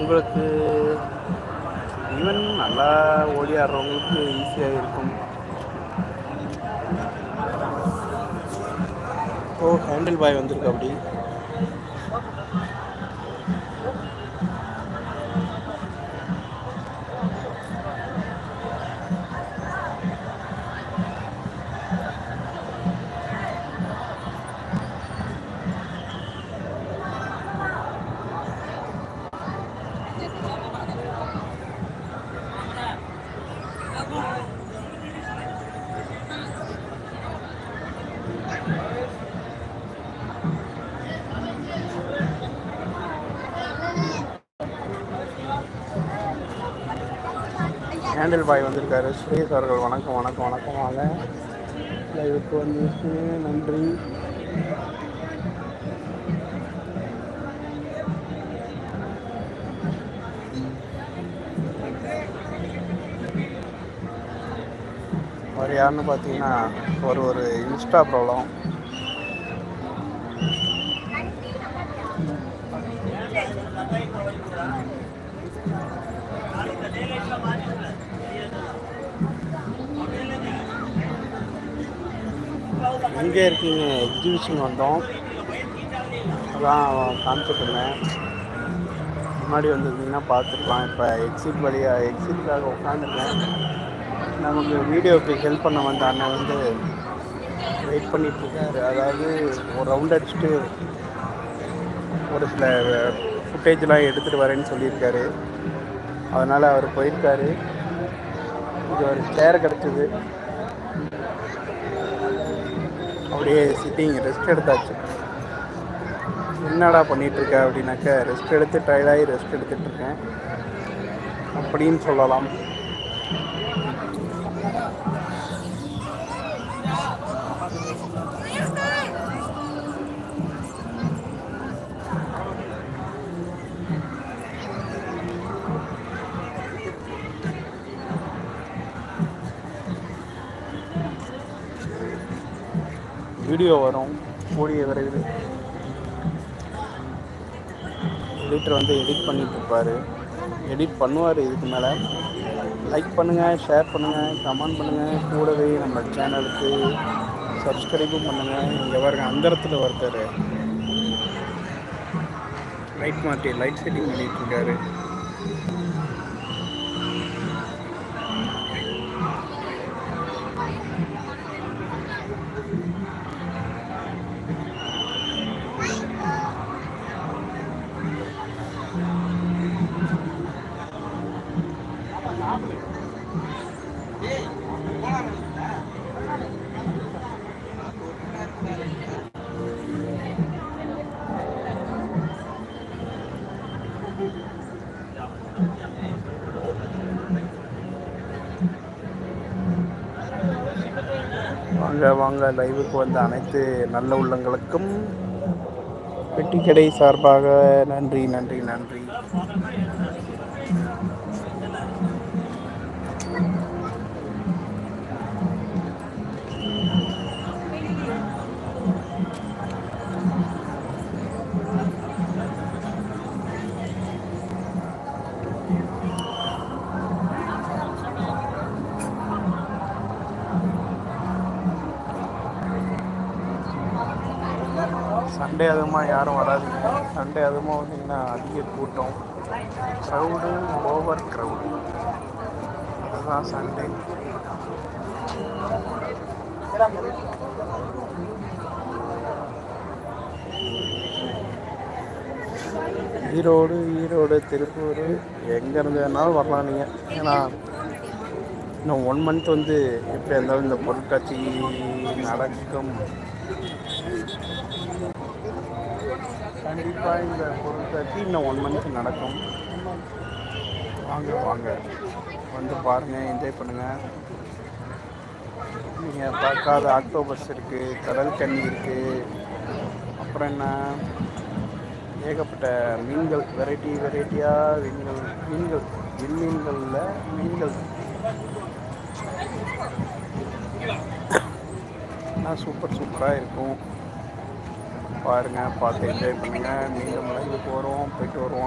உங்களுக்கு ஈவன் நல்லா ஓடி ஆடுறவங்களுக்கு ஈஸியாக இருக்கும். ஓ, ஹேண்டில் பாய் வந்திருக்கு அப்படி. ஹேண்டில் பாய் வந்திருக்காரு. சுரேஷ் அவர்கள் வணக்கம் வணக்கம் வணக்கம். வாங்க லைவுக்கு வந்து நன்றி. அவர் யாருன்னு பார்த்தீங்கன்னா ஒரு இன்ஸ்டா ப்ராப்ளம். எங்கே இருக்கீங்க? எக்ஸிபிஷன் வந்தோம், அதான் காமிச்சிட்டு இருந்தேன். முன்னாடி வந்திருந்தீங்கன்னா பார்த்துக்கலாம். இப்போ எக்ஸிட்டுக்காக உட்காந்துருக்கேன். நமக்கு வீடியோவுக்கு ஹெல்ப் பண்ண வந்த அண்ணன் வந்து வெயிட் பண்ணிகிட்ருக்காரு. அதாவது ஒரு ரவுண்ட் அடிச்சுட்டு ஒரு சில ஃபுட்டேஜ்லாம் எடுத்துகிட்டு வரேன்னு சொல்லியிருக்காரு. அதனால் அவர் போயிருக்காரு. இது ஒரு சேர் கிடச்சிது, அப்படியே சிட்டிங் ரெஸ்ட் எடுத்தாச்சு. என்னடா பண்ணிகிட்ருக்க அப்படின்னாக்க, ரெஸ்ட் எடுத்து டயர்டாகி ரெஸ்ட் எடுத்துகிட்ருக்கேன் அப்படின்னு சொல்லலாம். வீடியோ வரும் கூடிய விரைவில். எடிட்டர் வந்து எடிட் பண்ணிகிட்ருப்பார், எடிட் பண்ணுவார். இதுக்கு மேலே லைக் பண்ணுங்கள், ஷேர் பண்ணுங்கள், கமெண்ட் பண்ணுங்கள். கூடவே நம்ம சேனலுக்கு சப்ஸ்கிரைபும் பண்ணுங்கள். இங்கே பாருங்க, அந்தரத்தில் ஒருத்தர் லைட் மாற்றி லைட் செட்டிங் பண்ணிகிட்ருக்காரு. வாங்க வாங்க, லைவுக்கு வந்த அனைத்து நல்ல உள்ளங்களுக்கும் பெட்டி கடை சார்பாக நன்றி நன்றி நன்றி. சண்டே அதுமாக யாரும் வராதிங்க. சண்டே அதுமாக வந்தீங்கன்னா அதிக கூட்டம், க்ரௌடு, ஓவர் க்ரௌடு. அதுதான் சண்டே. ஈரோடு, திருப்பூர், எங்கேருந்து வேணாலும் வரலாம் நீங்கள். ஏன்னா இன்னும் 1 மந்த் வந்து எப்படி இருந்தாலும் இந்த பொருட்காட்சி நடக்கும். கண்டிப்பாக இந்த பொருட்காட்சி இன்னும் 1 மந்த் நடக்கும். வாங்க வாங்க, வந்து பாருங்கள், என்ஜாய் பண்ணுங்கள். நீங்கள் பார்க்காத ஆக்டோபஸ் இருக்குது, கடல் கன்னி இருக்குது, அப்புறம் என்ன ஏகப்பட்ட மீன்கள், வெரைட்டியாக மீன்கள் விண்மீன்களில் மீன்கள் சூப்பராக இருக்கும். பாருங்கள், பார்த்து என்ஜாய் பண்ணுங்கள். மீண்டும் லைவுக்கு போயிட்டு வருவோம்.